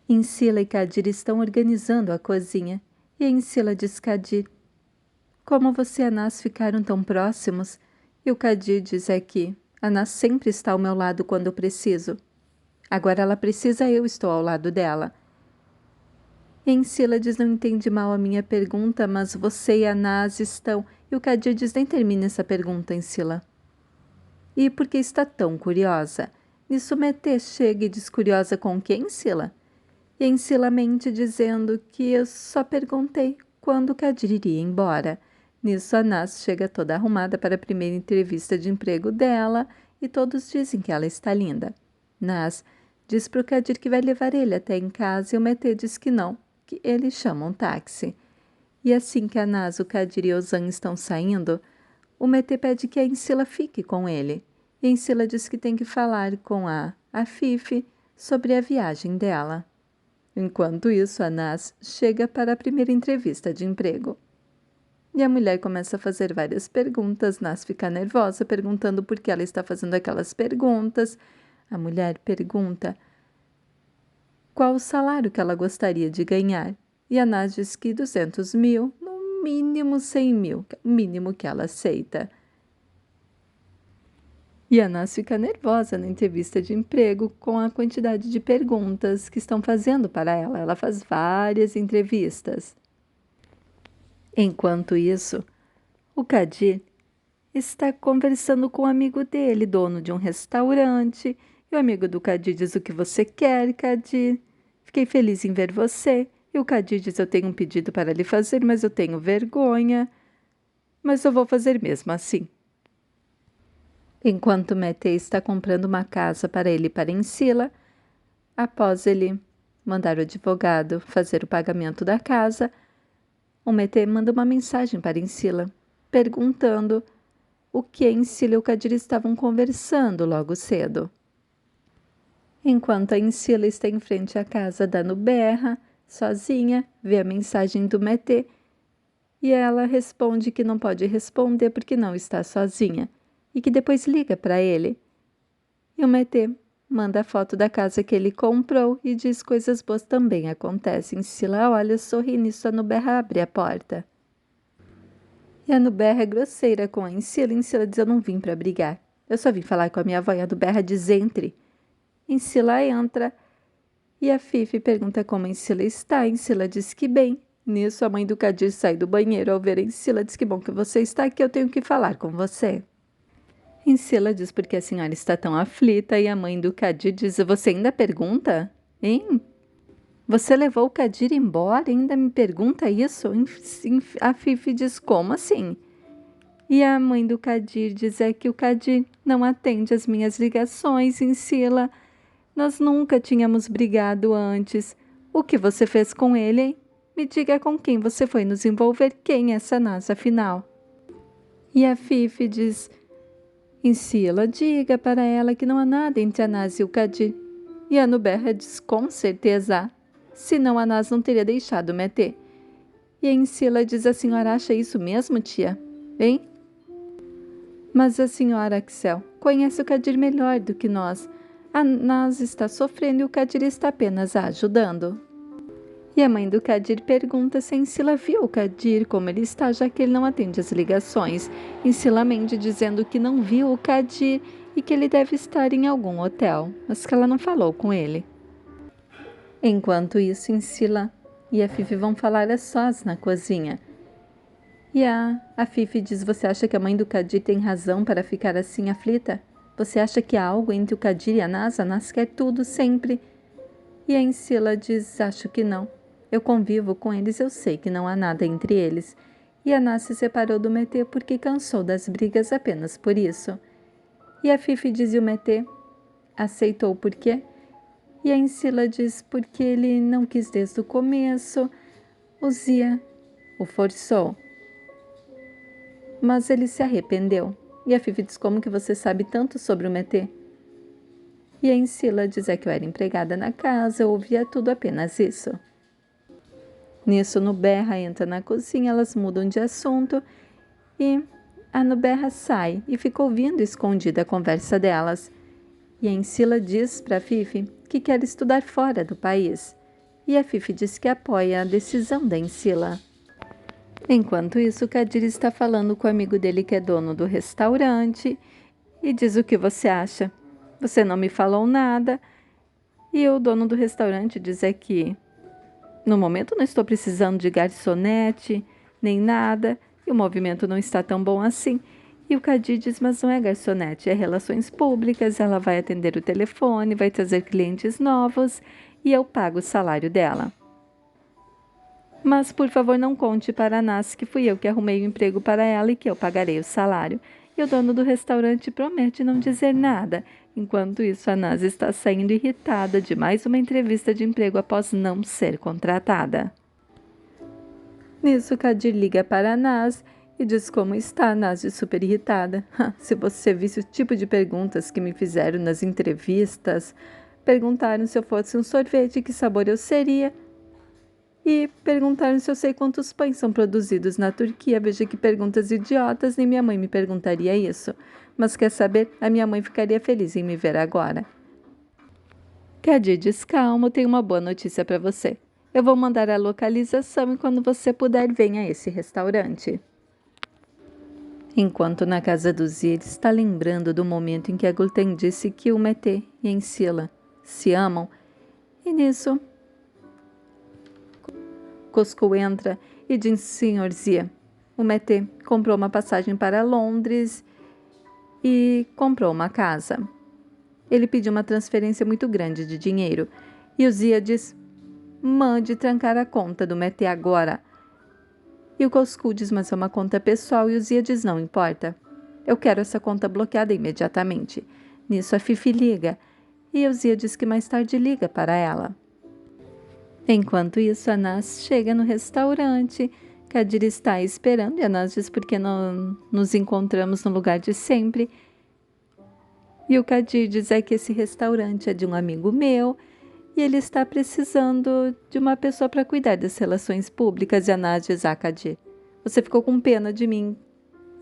Insila e Kadir estão organizando a cozinha, e Insila diz Kadir: como você e Anas ficaram tão próximos? E o Kadir diz que Anas sempre está ao meu lado quando eu preciso. Agora ela precisa, eu estou ao lado dela. E Insila diz: não entende mal a minha pergunta, mas você e Anas estão... E o Kadir diz: nem termine essa pergunta, Insila. E por que está tão curiosa? Nisso Mété chega e diz: curiosa com quem, Insila? E Insila mente dizendo que eu só perguntei quando o Kadir iria embora. Nisso Anas chega toda arrumada para a primeira entrevista de emprego dela e todos dizem que ela está linda. Nas diz para o Kadir que vai levar ele até em casa e o Mété diz que não, que ele chama um táxi. E assim que Anas, o Kadir e Ozan estão saindo, o Mété pede que a Insila fique com ele. E Insila diz que tem que falar com a Fifi sobre a viagem dela. Enquanto isso, Anas chega para a primeira entrevista de emprego. E a mulher começa a fazer várias perguntas. Nas fica nervosa, perguntando por que ela está fazendo aquelas perguntas. A mulher pergunta qual o salário que ela gostaria de ganhar. E Anas diz que 200 mil, no mínimo 100 mil, que é o mínimo que ela aceita. E Anas fica nervosa na entrevista de emprego com a quantidade de perguntas que estão fazendo para ela. Ela faz várias entrevistas. Enquanto isso, o Kadir está conversando com um amigo dele, dono de um restaurante. E o amigo do Kadir diz: o que você quer, Kadir? Fiquei feliz em ver você. E o Kadir diz: eu tenho um pedido para lhe fazer, mas eu tenho vergonha. Mas eu vou fazer mesmo assim. Enquanto Mété está comprando uma casa para ele e para Insila, após ele mandar o advogado fazer o pagamento da casa, o Mété manda uma mensagem para Insila, perguntando o que Insila e o Kadir estavam conversando logo cedo. Enquanto a Insila está em frente à casa dando berra, sozinha, vê a mensagem do Mété e ela responde que não pode responder porque não está sozinha. E que depois liga para ele. E o Mété manda a foto da casa que ele comprou e diz coisas boas também acontecem. Insila olha, sorri, nisso a Nuberra abre a porta. E a Nuberra é grosseira com a Insila. Insila diz: eu não vim para brigar. Eu só vim falar com a minha avó. E a Nuberra diz: entre. Insila entra e a Fifi pergunta como a Insila está. Insila diz que bem. Nisso a mãe do Kadir sai do banheiro ao ver a Insila. Diz: que bom que você está aqui, eu tenho que falar com você. Insila diz porque a senhora está tão aflita e a mãe do Kadir diz: você ainda pergunta? Hein? Você levou o Kadir embora e ainda me pergunta isso? A Fifi diz: como assim? E a mãe do Kadir diz que o Kadir não atende as minhas ligações, Insila. Nós nunca tínhamos brigado antes. O que você fez com ele, hein? Me diga com quem você foi nos envolver, quem é essa Nasa afinal? E a Fifi diz: Insila, diga para ela que não há nada entre Anas e o Kadir. E a Nuberra diz: com certeza há. Senão Anas não teria deixado Mété. E a Insila diz: a senhora acha isso mesmo, tia? Hein? Mas a senhora Axel conhece o Kadir melhor do que nós. Anas está sofrendo e o Kadir está apenas a ajudando. E a mãe do Kadir pergunta se a Insila viu o Kadir como ele está, já que ele não atende as ligações. Insila mente dizendo que não viu o Kadir e que ele deve estar em algum hotel, mas que ela não falou com ele. Enquanto isso, Insila e a Fifi vão falar a sós na cozinha. E a Fifi diz: você acha que a mãe do Kadir tem razão para ficar assim aflita? Você acha que há algo entre o Kadir e a Nas? A Nas quer tudo sempre. E a Insila diz: acho que não. Eu convivo com eles, eu sei que não há nada entre eles. E a Nas se separou do Mété porque cansou das brigas apenas por isso. E a Fifi diz: e o Mété aceitou por quê? E a Insila diz: porque ele não quis desde o começo. O Zia o forçou. Mas ele se arrependeu. E a Fifi diz: como que você sabe tanto sobre o Mété? E a Insila diz que eu era empregada na casa, eu ouvia tudo, apenas isso. Nisso, Nuberra entra na cozinha, elas mudam de assunto e a Nuberra sai e fica ouvindo escondida a conversa delas. E a Insila diz para a Fifi que quer estudar fora do país. e a Fifi diz que apoia a decisão da Encila. Enquanto isso, o Kadir está falando com o amigo dele que é dono do restaurante e diz: o que você acha? Você não me falou nada. E o dono do restaurante diz que no momento não estou precisando de garçonete, nem nada, e o movimento não está tão bom assim. E o Kadir diz: mas não é garçonete, é relações públicas, ela vai atender o telefone, vai trazer clientes novos e eu pago o salário dela. Mas, por favor, não conte para a Nas que fui eu que arrumei o emprego para ela e que eu pagarei o salário. E o dono do restaurante promete não dizer nada. Enquanto isso, a Nas está saindo irritada de mais uma entrevista de emprego após não ser contratada. Nisso, Kadir liga para a Nas e diz como está. A Nas diz super irritada. Se você visse o tipo de perguntas que me fizeram nas entrevistas, perguntaram se eu fosse um sorvete, que sabor eu seria. E perguntaram se eu sei quantos pães são produzidos na Turquia. Veja que perguntas idiotas, nem minha mãe me perguntaria isso. Mas quer saber? A minha mãe ficaria feliz em me ver agora. Kadir diz: calma, tenho uma boa notícia para você. Eu vou mandar a localização e quando você puder, venha a esse restaurante. Enquanto na casa do Zir está lembrando do momento em que a Gulten disse que o Mete e a Encila se amam. E nisso, Cosco entra e diz: senhor Zia, o Mete comprou uma passagem para Londres e comprou uma casa. Ele pediu uma transferência muito grande de dinheiro e o Zia diz: mande trancar a conta do Mete agora. E o Cosco diz: mas é uma conta pessoal. E o Zia diz: não importa, eu quero essa conta bloqueada imediatamente. Nisso a Fifi liga e o Zia diz que mais tarde liga para ela. Enquanto isso, a Nas chega no restaurante. Kadir está esperando e a Nas diz: por que não nos encontramos no lugar de sempre? E o Kadir diz que esse restaurante é de um amigo meu e ele está precisando de uma pessoa para cuidar das relações públicas. E a Nas diz: Kadir, você ficou com pena de mim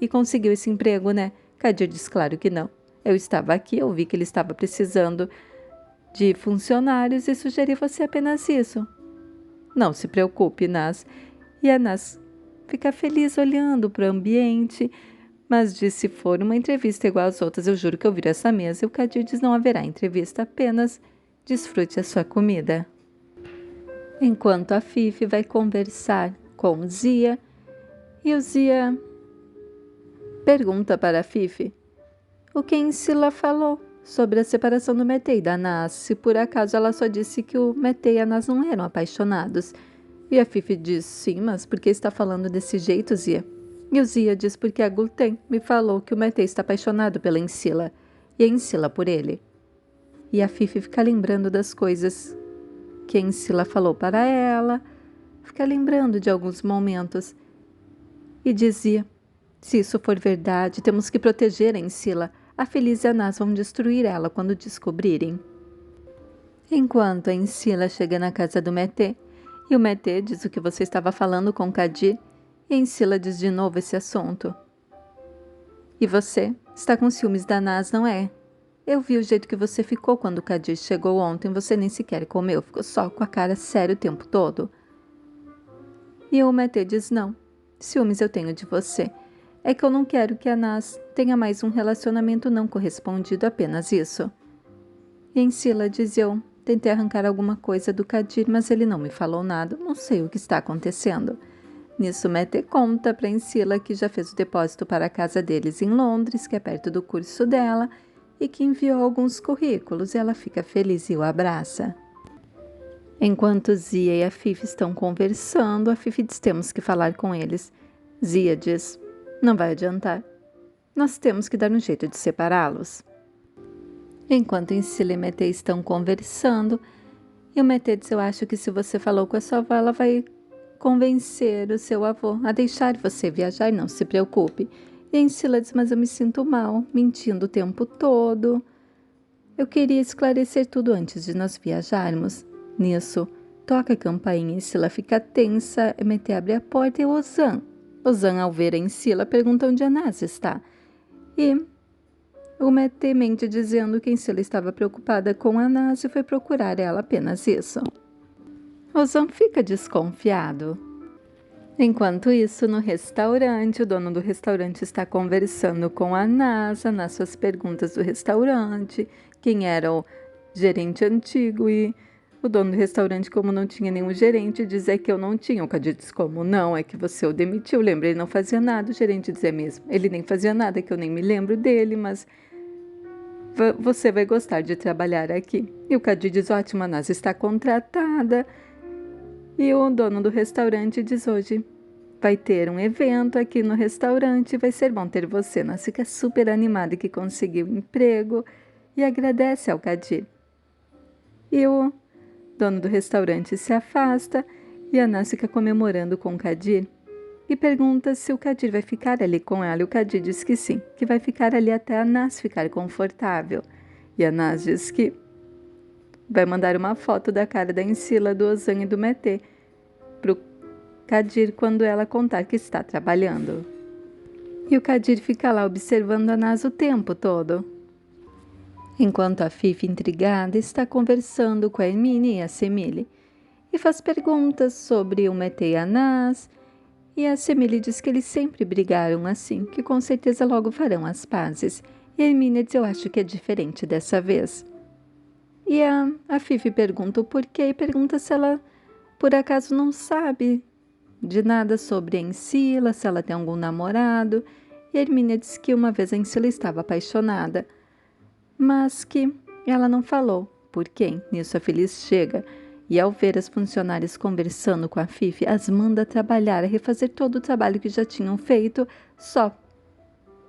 e conseguiu esse emprego, né? Kadir diz: claro que não. Eu estava aqui, eu vi que ele estava precisando de funcionários e sugeri você apenas isso. Não se preocupe, Nas. E a Nas fica feliz olhando para o ambiente, mas diz: se for uma entrevista igual às outras, eu juro que eu viro essa mesa. E o Kadir diz: não haverá entrevista, apenas desfrute a sua comida. Enquanto a Fifi vai conversar com o Zia, e o Zia pergunta para a Fifi o que a Encila falou sobre a separação do Mete e da Nas, se por acaso ela só disse que o Mete e a Nas não eram apaixonados. E a Fifi diz: sim, mas por que está falando desse jeito, Zia? E o Zia diz: porque a Gulten me falou que o Mete está apaixonado pela Encila e a Encila por ele. E a Fifi fica lembrando das coisas que a Encila falou para ela, fica lembrando de alguns momentos e dizia: se isso for verdade, temos que proteger a Encila. A Feliz e a Nas vão destruir ela quando descobrirem. Enquanto a Encila chega na casa do Mete, e o Mete diz o que você estava falando com Kadir, e a Encila diz de novo esse assunto. E você está com ciúmes da Nas, não é? Eu vi o jeito que você ficou quando o Kadir chegou ontem, você nem sequer comeu, ficou só com a cara séria o tempo todo. E o Mete diz: não, ciúmes eu tenho de você. É que eu não quero que a Nas tenha mais um relacionamento não correspondido, apenas isso. E Encila diz: eu tentei arrancar alguma coisa do Kadir, mas ele não me falou nada, não sei o que está acontecendo. Nisso, Mete conta para Encila que já fez o depósito para a casa deles em Londres, que é perto do curso dela, e que enviou alguns currículos, e ela fica feliz e o abraça. Enquanto Zia e a Fifi estão conversando, a Fifi diz: temos que falar com eles. Zia diz: não vai adiantar. Nós temos que dar um jeito de separá-los. Enquanto Encila e Mete estão conversando, e o Mete diz: eu acho que se você falou com a sua avó, ela vai convencer o seu avô a deixar você viajar, não se preocupe. E Encila diz: mas eu me sinto mal, mentindo o tempo todo. Eu queria esclarecer tudo antes de nós viajarmos. Nisso, toca a campainha, Encila fica tensa, e Mete abre a porta e é Ozan, ao ver a Encila, pergunta onde a Nas está. E o Mete mente dizendo que a Encila estava preocupada com a Nas e foi procurar ela, apenas isso. Ozan fica desconfiado. Enquanto isso, no restaurante, o dono do restaurante está conversando com a NASA nas suas perguntas do restaurante, quem era o gerente antigo, e o dono do restaurante, como não tinha nenhum gerente, diz que eu não tinha. O Kadir diz, como não? É que você o demitiu. Lembra, ele não fazia nada. O gerente diz, mesmo. Ele nem fazia nada, que eu nem me lembro dele, mas você vai gostar de trabalhar aqui. E o Kadir diz, ótimo, a NASA está contratada. E o dono do restaurante diz, hoje vai ter um evento aqui no restaurante, vai ser bom ter você. Nós fica super animada que conseguiu emprego e agradece ao Kadir. E o dono do restaurante se afasta e a Nas fica comemorando com o Kadir e pergunta se o Kadir vai ficar ali com ela. E o Kadir diz que sim, que vai ficar ali até a Nas ficar confortável. E a Nas diz que vai mandar uma foto da cara da Encila, do Ozan e do Mété pro Kadir quando ela contar que está trabalhando. E o Kadir fica lá observando a Nas o tempo todo. Enquanto a Fifi, intrigada, está conversando com a Hermine e a Semile e faz perguntas sobre o Mété e a Nas, e a Semile diz que eles sempre brigaram assim, que com certeza logo farão as pazes. E a Hermine diz, eu acho que é diferente dessa vez. E a Fifi pergunta o porquê e pergunta se ela, por acaso, não sabe de nada sobre a Encila, se ela tem algum namorado. E a Hermínia diz que uma vez a Encila estava apaixonada, mas que ela não falou por quem. Nisso a Feliz chega e, ao ver as funcionárias conversando com a Fifi, as manda trabalhar, a refazer todo o trabalho que já tinham feito, só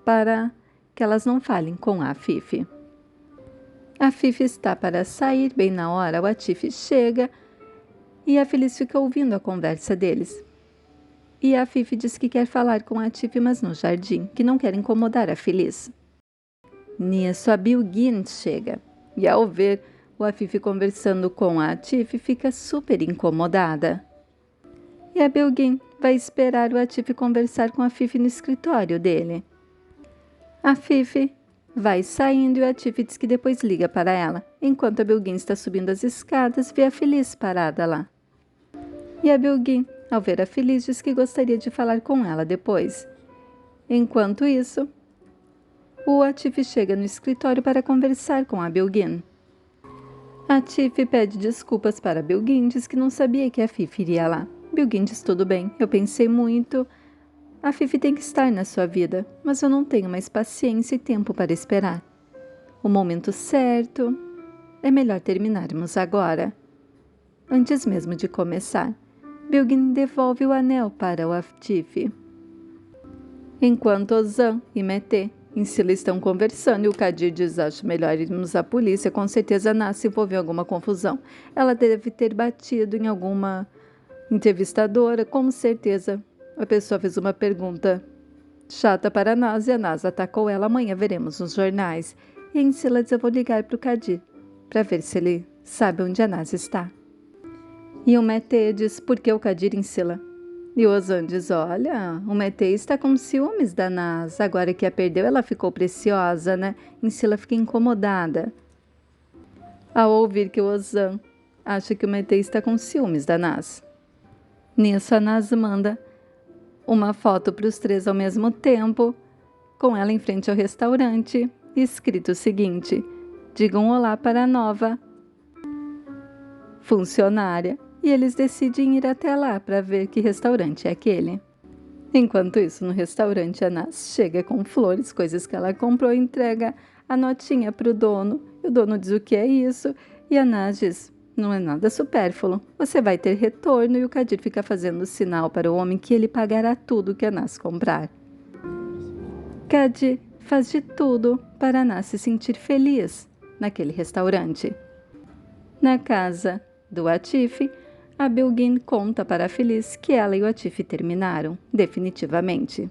para que elas não falem com a Fifi. A Fifi está para sair, bem na hora o Atif chega e a Feliz fica ouvindo a conversa deles. E a Fifi diz que quer falar com a Atif, mas no jardim, que não quer incomodar a Feliz. Nisso a Bilguin chega e, ao ver o Afife conversando com a Atif, fica super incomodada. E a Bilguin vai esperar o Atif conversar com a Fifi no escritório dele. A Fifi vai saindo e o Atif diz que depois liga para ela. Enquanto a Bilguin está subindo as escadas, vê a Feliz parada lá. E a Bilguin, ao ver a Feliz, diz que gostaria de falar com ela depois. Enquanto isso, o Atif chega no escritório para conversar com a Bilguin. A Atif pede desculpas para a Bilguin, diz que não sabia que a Fifi iria lá. Bilguin diz, tudo bem, eu pensei muito. A Fifi tem que estar na sua vida, mas eu não tenho mais paciência e tempo para esperar. O momento certo é melhor terminarmos agora. Antes mesmo de começar, Bilguin devolve o anel para o Atif. Enquanto Ozan e Mété e Encila estão conversando e o Kadir diz, acho melhor irmos à polícia, com certeza Nas se envolveu em alguma confusão. Ela deve ter batido em alguma entrevistadora, com certeza a pessoa fez uma pergunta chata para a Nas e a Nas atacou ela. Amanhã veremos nos jornais. E Encila diz, eu vou ligar para o Kadir para ver se ele sabe onde a Nas está. E o Mété diz, por que o Kadir, Encila? E o Ozan diz, olha, o Mété está com ciúmes da Nas. Agora que a perdeu, ela ficou preciosa, né? Encila fica incomodada ao ouvir que o Ozan acha que o Mété está com ciúmes da Nas. Nisso, a Nas manda uma foto para os três ao mesmo tempo, com ela em frente ao restaurante, escrito o seguinte, digam olá para a nova funcionária. E eles decidem ir até lá para ver que restaurante é aquele. Enquanto isso, no restaurante, a Nas chega com flores, coisas que ela comprou, e entrega a notinha para o dono. E o dono diz, o que é isso? E a Nas diz, não é nada supérfluo, você vai ter retorno. E o Kadir fica fazendo sinal para o homem que ele pagará tudo que a Nas comprar. Kadir faz de tudo para a Nas se sentir feliz naquele restaurante. Na casa do Atif, a Bilguin conta para a Feliz que ela e o Atif terminaram, definitivamente.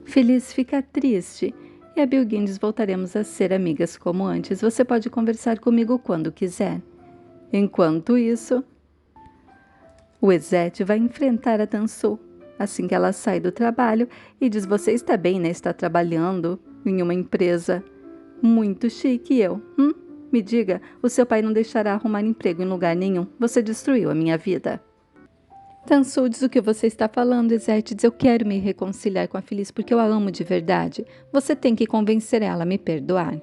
Feliz fica triste e a Bilguin diz, voltaremos a ser amigas como antes, você pode conversar comigo quando quiser. Enquanto isso, o Ezete vai enfrentar a Tansu assim que ela sai do trabalho e diz, você está bem, né? Está trabalhando em uma empresa muito chique. E eu, Me diga, o seu pai não deixará arrumar emprego em lugar nenhum. Você destruiu a minha vida. Tansu diz o que você está falando, Izete. Diz eu quero me reconciliar com a Feliz porque eu a amo de verdade. Você tem que convencer ela a me perdoar.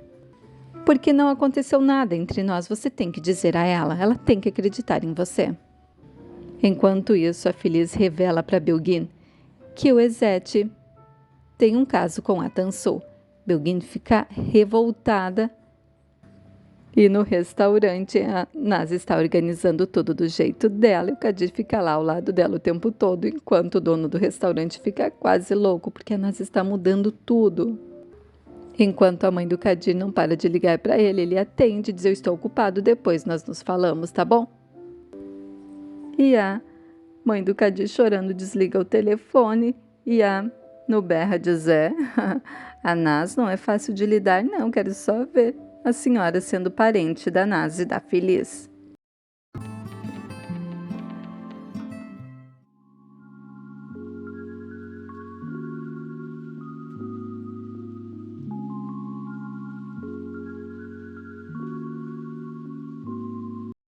Porque não aconteceu nada entre nós, você tem que dizer a ela tem que acreditar em você. Enquanto isso, a Feliz revela para Bilgin que o Izete tem um caso com a Tansu. Bilgin fica revoltada e no restaurante a Naz está organizando tudo do jeito dela e o Kadir fica lá ao lado dela o tempo todo, enquanto o dono do restaurante fica quase louco porque a Naz está mudando tudo. Enquanto a mãe do Kadir não para de ligar para ele, ele atende e diz eu estou ocupado, depois nós nos falamos, tá bom? E a mãe do Kadir chorando desliga o telefone e a Nuberra diz a Naz não é fácil de lidar não, quero só ver a senhora sendo parente da Naz e da Feliz.